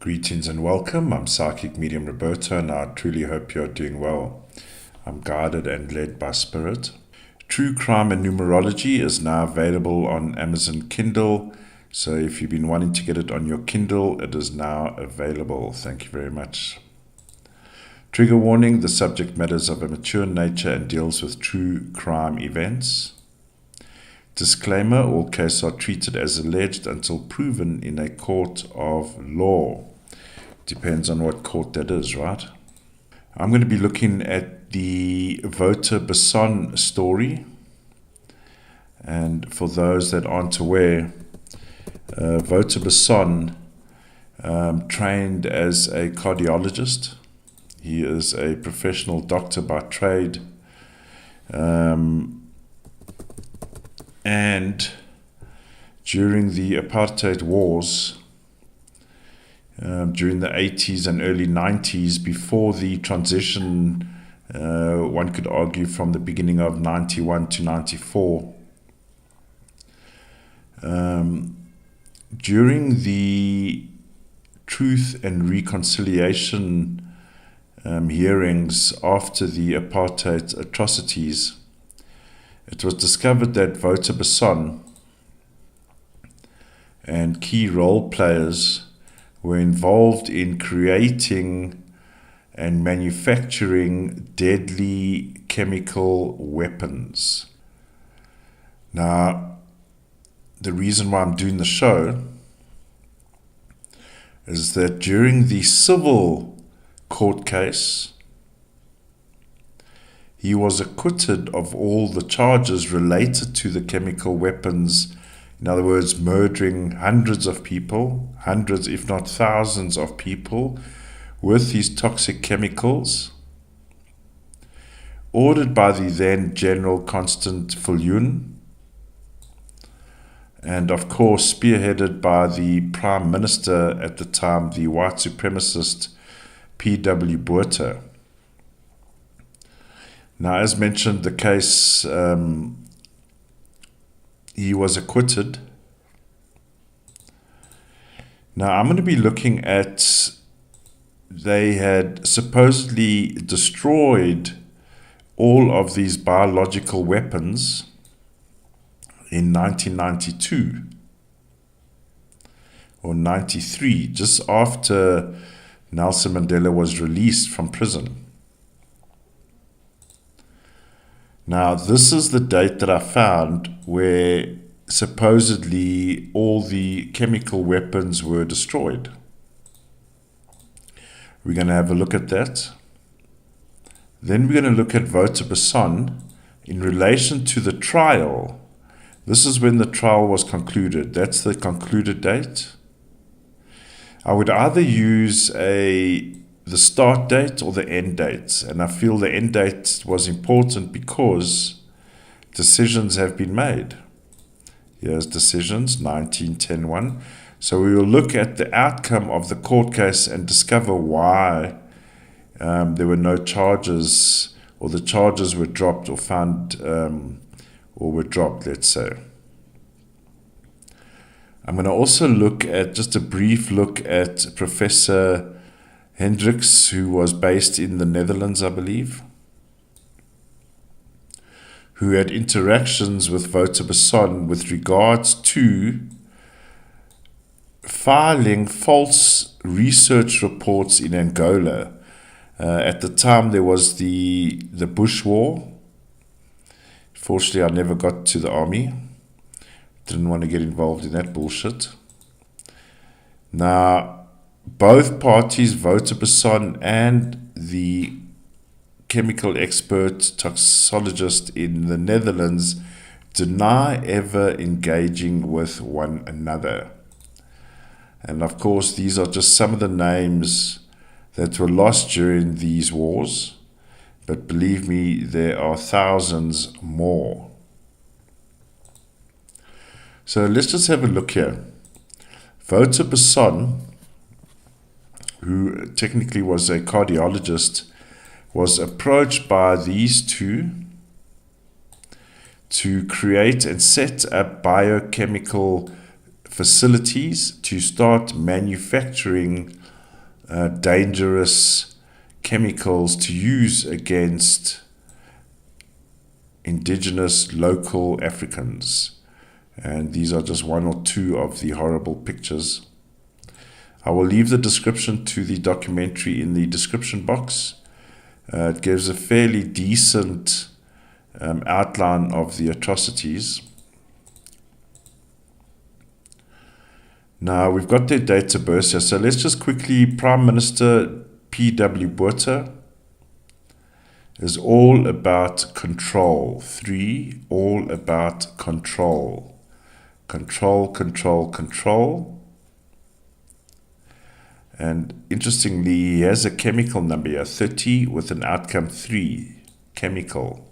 Greetings and welcome. I'm PsychicMediumRoberto and I truly hope you're doing well. I'm guided and led by Spirit. True Crime and Numerology is now available on Amazon Kindle. So if you've been wanting to get it on your Kindle, it is now available. Thank you very much. Trigger warning, the subject matter is of a mature nature and deals with true crime events. Disclaimer, all cases are treated as alleged until proven in a court of law. Depends on what court that is, right? I'm going to be looking at the Wouter Basson story. And for those that aren't aware, Wouter Basson trained as a cardiologist. He is a professional doctor by trade. And during the Apartheid wars, during the 80s and early 90s, before the transition, one could argue from the beginning of 91 to 94, during the Truth and Reconciliation hearings after the Apartheid atrocities, it was discovered that Wouter Basson and key role players were involved in creating and manufacturing deadly chemical weapons. Now, the reason why I'm doing the show is that during the civil court case, he was acquitted of all the charges related to the chemical weapons. In other words, murdering hundreds of people, hundreds if not thousands of people with these toxic chemicals, ordered by the then General Constant Viljoen, and of course spearheaded by the Prime Minister at the time, the white supremacist P.W. Botha. Now, as mentioned, the case, he was acquitted. Now, I'm going to be looking at, they had supposedly destroyed all of these biological weapons in 1992 or 93, just after Nelson Mandela was released from prison. Now, this is the date that I found where supposedly all the chemical weapons were destroyed. We're going to have a look at that. Then we're going to look at Wouter Basson in relation to the trial. This is when the trial was concluded. That's the concluded date. I would either use the start date or the end date. And I feel the end date was important because decisions have been made. Here's decisions, 1910-1. So we will look at the outcome of the court case and discover why there were no charges, or the charges were dropped or found, or were dropped, let's say. I'm going to also look at, just a brief look at Professor Hendricks, who was based in the Netherlands, I believe, who had interactions with Wouter Basson with regards to filing false research reports in Angola. At the time, there was the Bush War. Fortunately, I never got to the army. Didn't want to get involved in that bullshit. Now, both parties, Wouter Basson and the chemical expert toxicologist in the Netherlands, deny ever engaging with one another. And of course, these are just some of the names that were lost during these wars. But believe me, there are thousands more. So let's just have a look here. Wouter Basson, who technically was a cardiologist, was approached by these two to create and set up biochemical facilities to start manufacturing dangerous chemicals to use against indigenous local Africans. And these are just one or two of the horrible pictures. I will leave the description to the documentary in the description box. It gives a fairly decent outline of the atrocities. Now, we've got their dates of birth here. So let's just quickly, Prime Minister P.W. Wouter is all about control. 3, all about control. Control, control, control. And interestingly, he has a chemical number here, 30 with an outcome 3, chemical.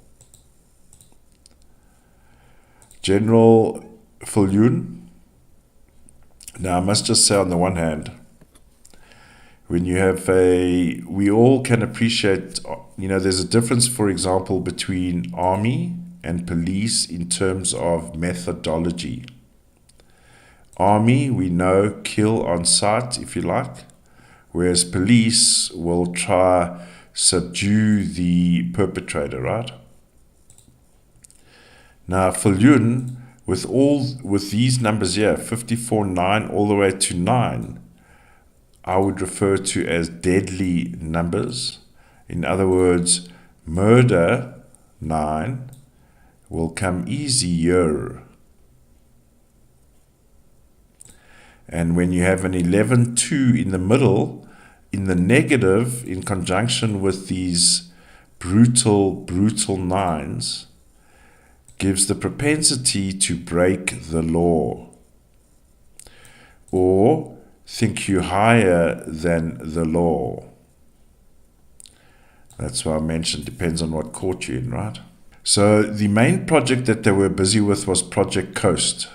General Viljoen. Now, I must just say on the one hand, when you have we all can appreciate, there's a difference, for example, between army and police in terms of methodology. Army, we know, kill on sight, if you like, whereas police will try subdue the perpetrator, right? Now, Viljoen, with these numbers here, 54, 9, all the way to 9, I would refer to as deadly numbers. In other words, murder, 9, will come easier. And when you have an 11, 2 in the middle, in the negative, in conjunction with these brutal 9s, gives the propensity to break the law or think you higher than the law. That's why I mentioned depends on what court you're in, right? So the main project that they were busy with was Project Coast.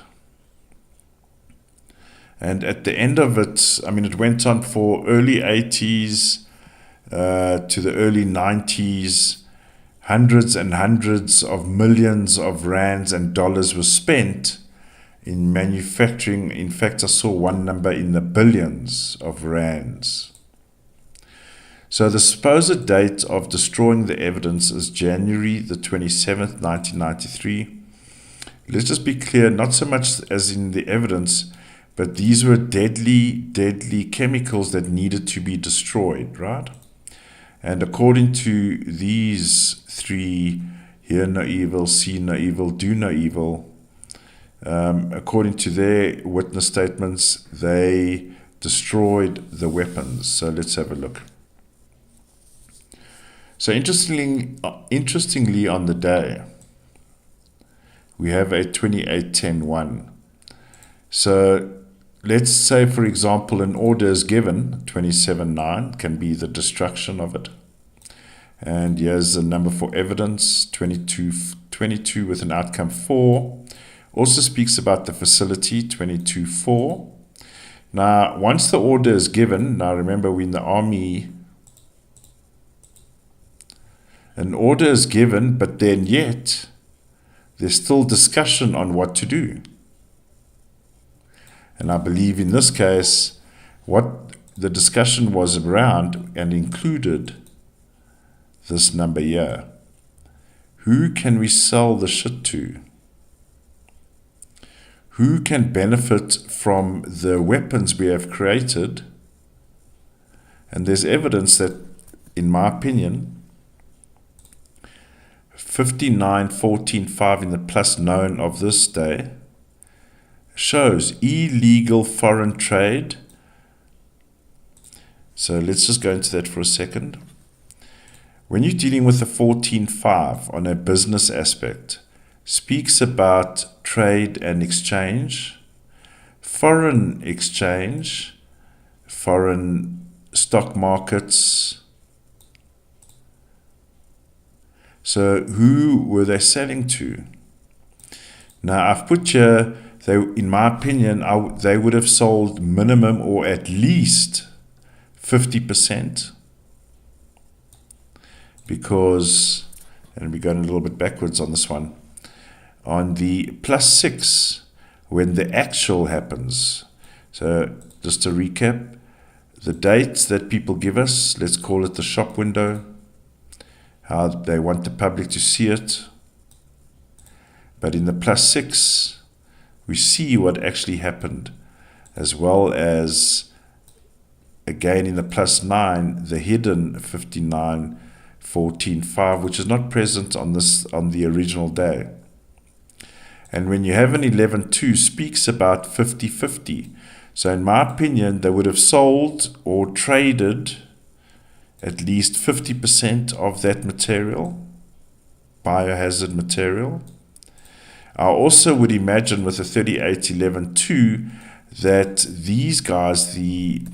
And at the end of it, it went on for early 80s to the early 90s. Hundreds and hundreds of millions of rands and dollars were spent in manufacturing. In fact, I saw one number in the billions of rands. So the supposed date of destroying the evidence is January the 27th, 1993. Let's just be clear, not so much as in the evidence, but these were deadly chemicals that needed to be destroyed, right? And according to these 3, hear no evil, see no evil, do no evil, according to their witness statements, they destroyed the weapons. So let's have a look. So interestingly on the day, we have a 28-10-1. So let's say, for example, an order is given, 27-9 can be the destruction of it. And here's the number for evidence, 22 with an outcome 4. Also speaks about the facility, 22-4. Now, once the order is given, now remember we're in the army, an order is given, but then yet there's still discussion on what to do. And I believe in this case, what the discussion was around and included this number here. Who can we sell the shit to? Who can benefit from the weapons we have created? And there's evidence that, in my opinion, 59-14-5 in the plus known of this day shows illegal foreign trade. So let's just go into that for a second. When you're dealing with the 14-5 on a business aspect, speaks about trade and exchange, foreign exchange, foreign stock markets. So who were they selling to? Now I've put here, in my opinion, they would have sold minimum or at least 50%. Because, and we're going a little bit backwards on this one, on the +6, when the actual happens. So just to recap, the dates that people give us, let's call it the shop window, how they want the public to see it. But in the +6, we see what actually happened, as well as, again, in the +9, the hidden 59, 14, 5, which is not present on the original day. And when you have an 11-2, speaks about 50-50. So in my opinion, they would have sold or traded at least 50% of that material, biohazard material. I also would imagine with the 38-11-2 that these guys, the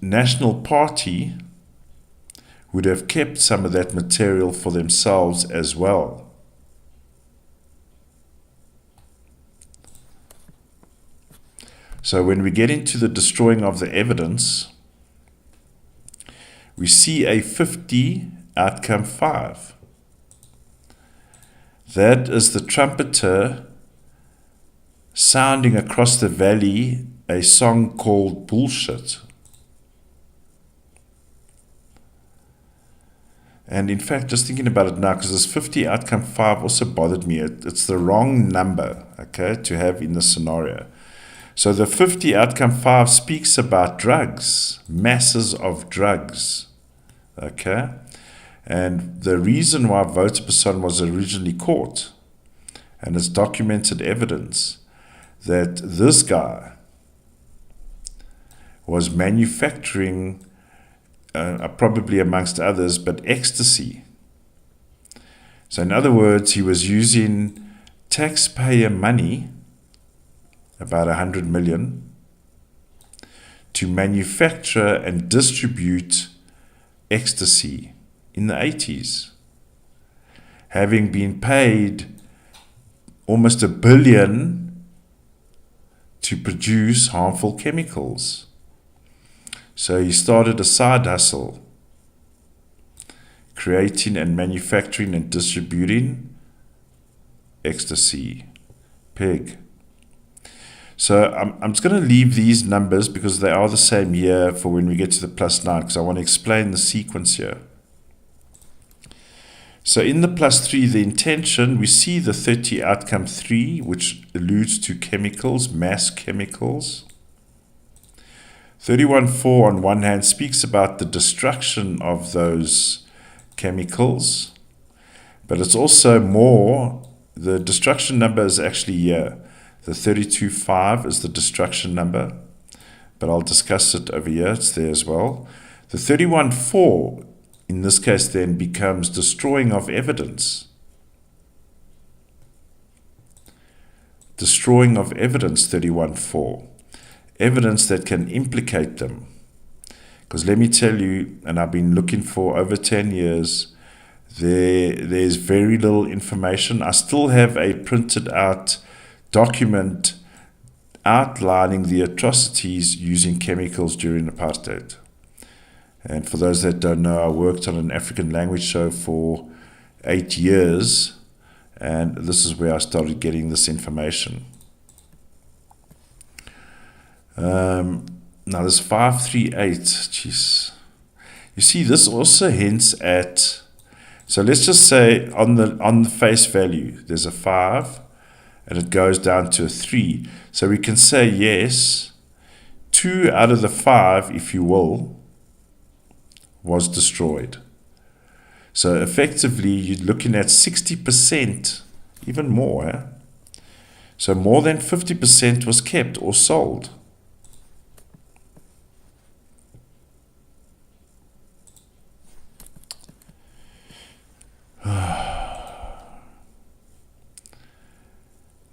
National Party, would have kept some of that material for themselves as well. So when we get into the destroying of the evidence, we see a 50, outcome 5. That is the trumpeter sounding across the valley a song called Bullshit. And in fact, just thinking about it now, because this 50, outcome 5 also bothered me. It's the wrong number, okay, to have in the scenario. So the 50, outcome 5 speaks about drugs, masses of drugs, okay? And the reason why Wouter Basson was originally caught, and it's documented evidence, that this guy was manufacturing, probably amongst others, but ecstasy. So in other words, he was using taxpayer money, about 100 million, to manufacture and distribute ecstasy in the 80s, having been paid almost $1 billion to produce harmful chemicals. So he started a side hustle, creating and manufacturing and distributing ecstasy, pig. So I'm just going to leave these numbers because they are the same here for when we get to the +9, because I want to explain the sequence here. So in the +3, the intention, we see the 30, outcome 3, which alludes to chemicals, mass chemicals. 31-4 on one hand speaks about the destruction of those chemicals, but it's also more, the destruction number is actually here. The 32-5 is the destruction number, but I'll discuss it over here, it's there as well. The 31-4, in this case then, becomes destroying of evidence. Destroying of evidence, 31-4. Evidence that can implicate them. Because let me tell you, and I've been looking for over 10 years, there's very little information. I still have a printed out document outlining the atrocities using chemicals during apartheid. And for those that don't know, I worked on an African language show for 8 years, and this is where I started getting this information. Now this 538, jeez. You see, this also hints at, so let's just say on the face value, there's a 5, and it goes down to a 3. So we can say, yes, 2 out of the 5, if you will, was destroyed. So effectively, you're looking at 60%, even more. Eh? So more than 50% was kept or sold.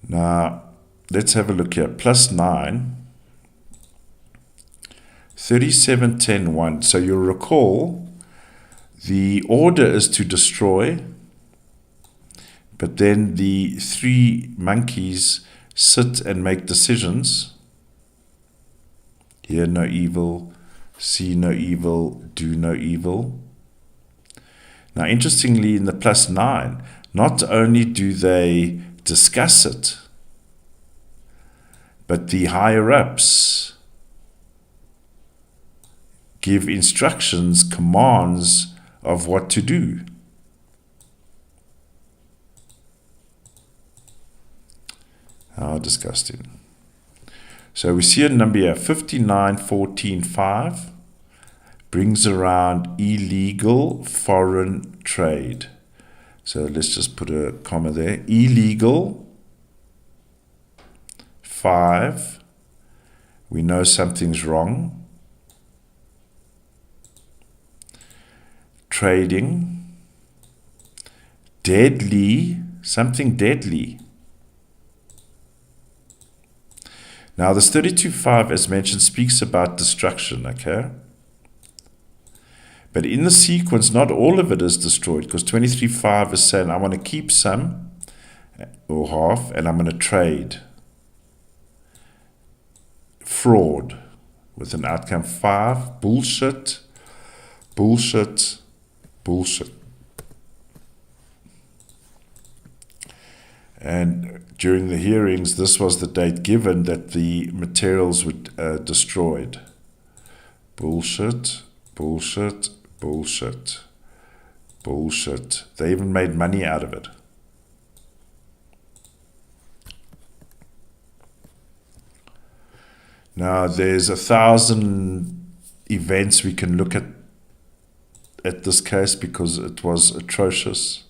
Now, let's have a look here. +9, 37, 10, 1. So you'll recall the order is to destroy, but then the 3 monkeys sit and make decisions. Hear no evil, see no evil, do no evil. Now, interestingly, in the +9, not only do they discuss it, but the higher-ups give instructions, commands of what to do. How disgusting. So we see a number here, 59,14,5, brings around illegal foreign trade. So let's just put a comma there. Illegal, 5, we know something's wrong. Trading, deadly, something deadly. Now this 32.5, as mentioned, speaks about destruction, okay? But in the sequence, not all of it is destroyed, because 23.5 is saying, I want to keep some, or half, and I'm going to trade. Fraud, with an outcome 5, bullshit, bullshit, bullshit. And during the hearings, this was the date given that the materials were destroyed. Bullshit, bullshit, bullshit, bullshit. They even made money out of it. Now, there's 1,000 events we can look at this case because it was atrocious.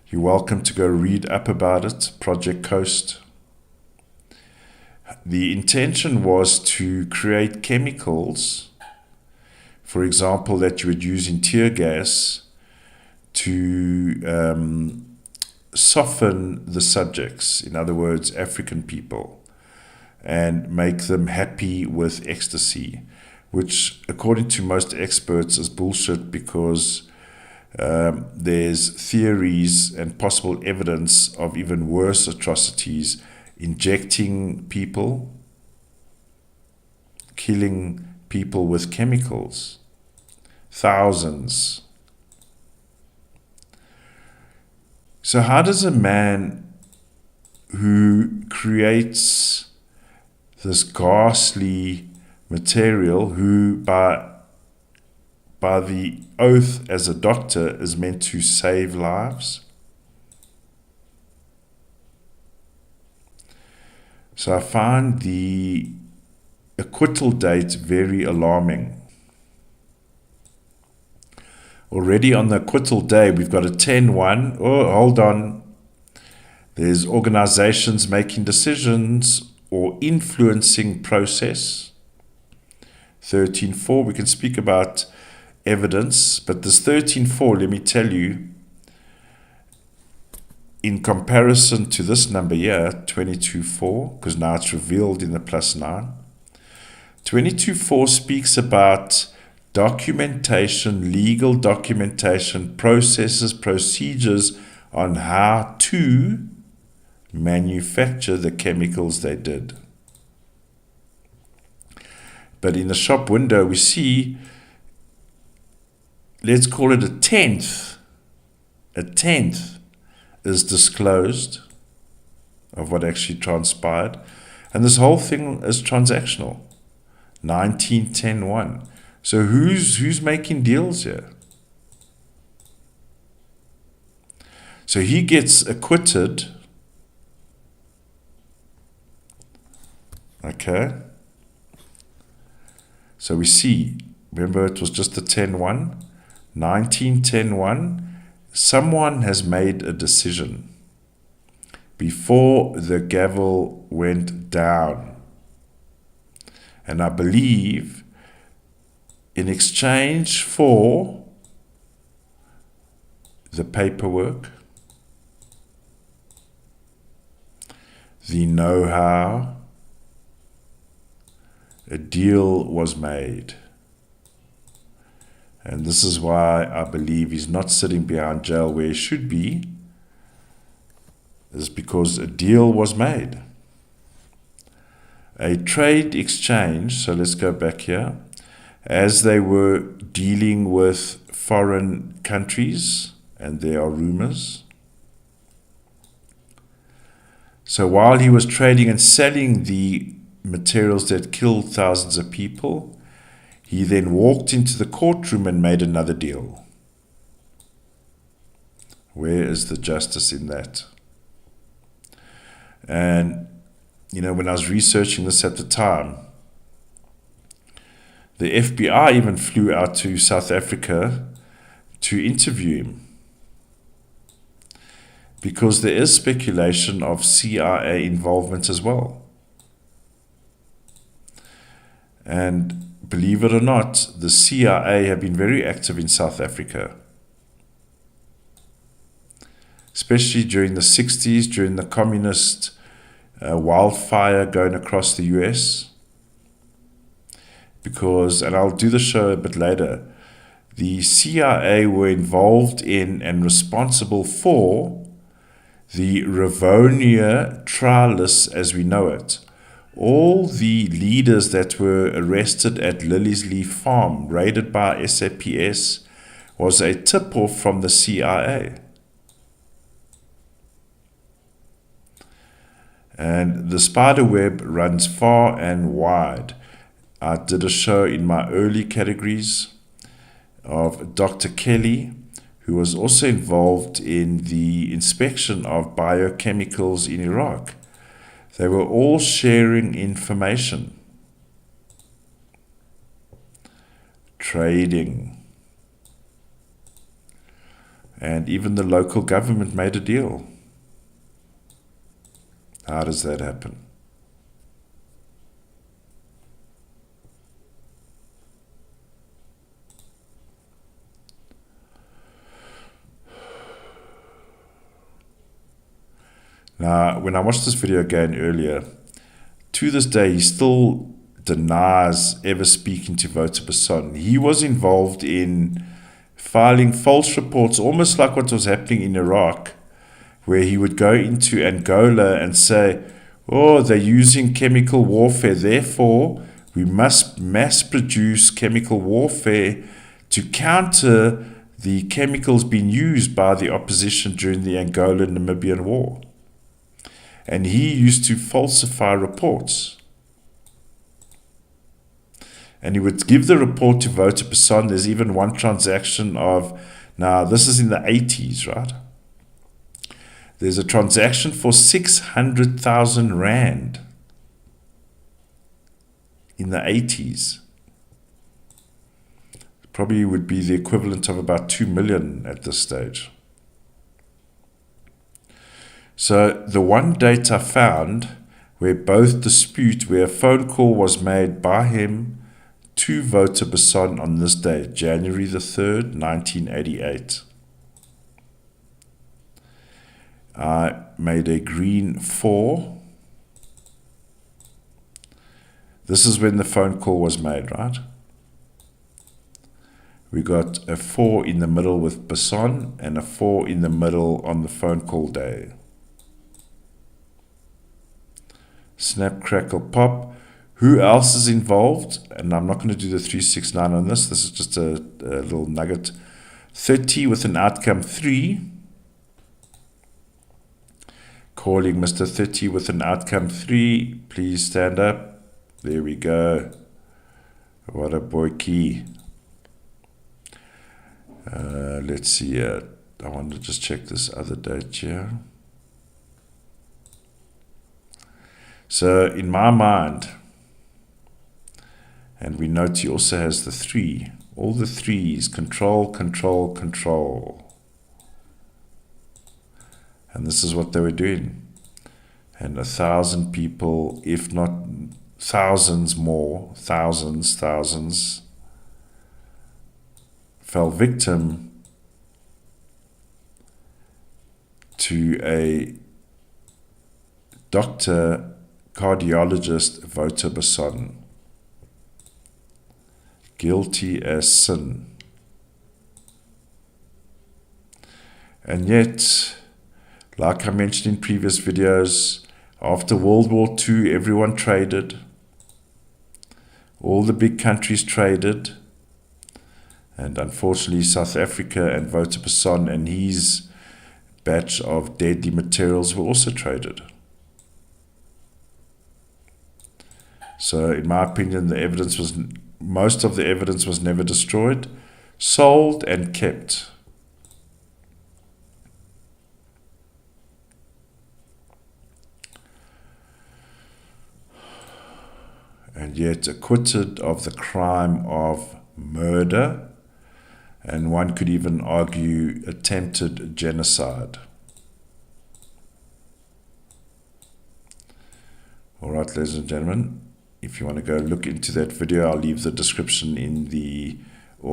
You're welcome to go read up about it, Project Coast. The intention was to create chemicals, for example, that you would use in tear gas to soften the subjects, in other words, African people, and make them happy with ecstasy, which, according to most experts, is bullshit because there's theories and possible evidence of even worse atrocities, injecting people, killing people with chemicals, thousands. So how does a man who creates this ghastly material, who by the oath as a doctor is meant to save lives? So I find the acquittal date very alarming. Already on the acquittal day, we've got a 10-1. Oh, hold on. There's organizations making decisions or influencing process. 13.4, we can speak about evidence, but this 13.4, let me tell you, in comparison to this number here, 22.4, because now it's revealed in the +9, 22.4 speaks about documentation, legal documentation, processes, procedures on how to manufacture the chemicals they did. But in the shop window, we see, let's call it a tenth is disclosed of what actually transpired. And this whole thing is transactional. 19-10-1. So who's making deals here? So he gets acquitted. Okay. So we see, remember it was just a 10-1. 19-10-1. Someone has made a decision before the gavel went down. And I believe in exchange for the paperwork, the know-how, a deal was made. And this is why I believe he's not sitting behind jail where he should be, is because a deal was made. A trade exchange, so let's go back here, as they were dealing with foreign countries, and there are rumors. So while he was trading and selling the materials that killed thousands of people, He then walked into the courtroom and made another deal. Where is the justice in that? And, when I was researching this at the time, the FBI even flew out to South Africa to interview him, because there is speculation of CIA involvement as well. And believe it or not, the CIA have been very active in South Africa, especially during the 60s, during the communist wildfire going across the US. Because, and I'll do the show a bit later, the CIA were involved in and responsible for the Rivonia trialists as we know it. All the leaders that were arrested at Lily's Leaf Farm, raided by SAPS, was a tip-off from the CIA. And the spider web runs far and wide. I did a show in my early categories of Dr. Kelly, who was also involved in the inspection of biochemicals in Iraq. They were all sharing information, trading, and even the local government made a deal. How does that happen? Now, when I watched this video again earlier, to this day, he still denies ever speaking to Wouter Basson. He was involved in filing false reports, almost like what was happening in Iraq, where he would go into Angola and say, oh, they're using chemical warfare, therefore we must mass produce chemical warfare to counter the chemicals being used by the opposition during the Angola-Namibian war. And he used to falsify reports. And he would give the report to Wouter Basson. There's even one transaction of, now this is in the 80s, right? There's a transaction for 600,000 Rand in the 80s. Probably would be the equivalent of about 2 million at this stage. So the one date I found where both dispute, where a phone call was made by him to Wouter Basson on this day, January the 3rd, 1988. I made a green 4. This is when the phone call was made, right? We got a 4 in the middle with Basson and a 4 in the middle on the phone call day. Snap, crackle, pop. Who else is involved? And I'm not going to do the 369 on this. This is just a little nugget. 30 with an outcome 3. Calling Mr. 30 with an outcome 3. Please stand up. There we go. What a boy key. Let's see. I want to just check this other date here. So in my mind, and we note he also has the 3. All the 3s, control, control, control. And this is what they were doing. And 1,000 people, if not thousands more, thousands, fell victim to a doctor, cardiologist, Wouter Basson. Guilty as sin. And yet, like I mentioned in previous videos, after World War II, everyone traded. All the big countries traded. And unfortunately, South Africa and Wouter Basson and his batch of deadly materials were also traded. So, in my opinion, the evidence was most of the evidence was never destroyed, sold and kept. And yet acquitted of the crime of murder, and one could even argue attempted genocide. All right, ladies and gentlemen, if you want to go look into that video, I'll leave the description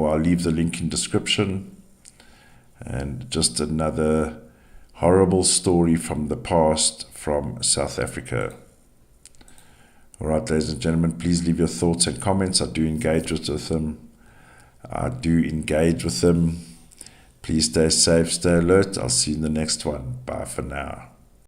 I'll leave the link in description. And just another horrible story from the past from South Africa. All right, ladies and gentlemen, please leave your thoughts and comments. I do engage with them. Please stay safe, stay alert. I'll see you in the next one. Bye for now.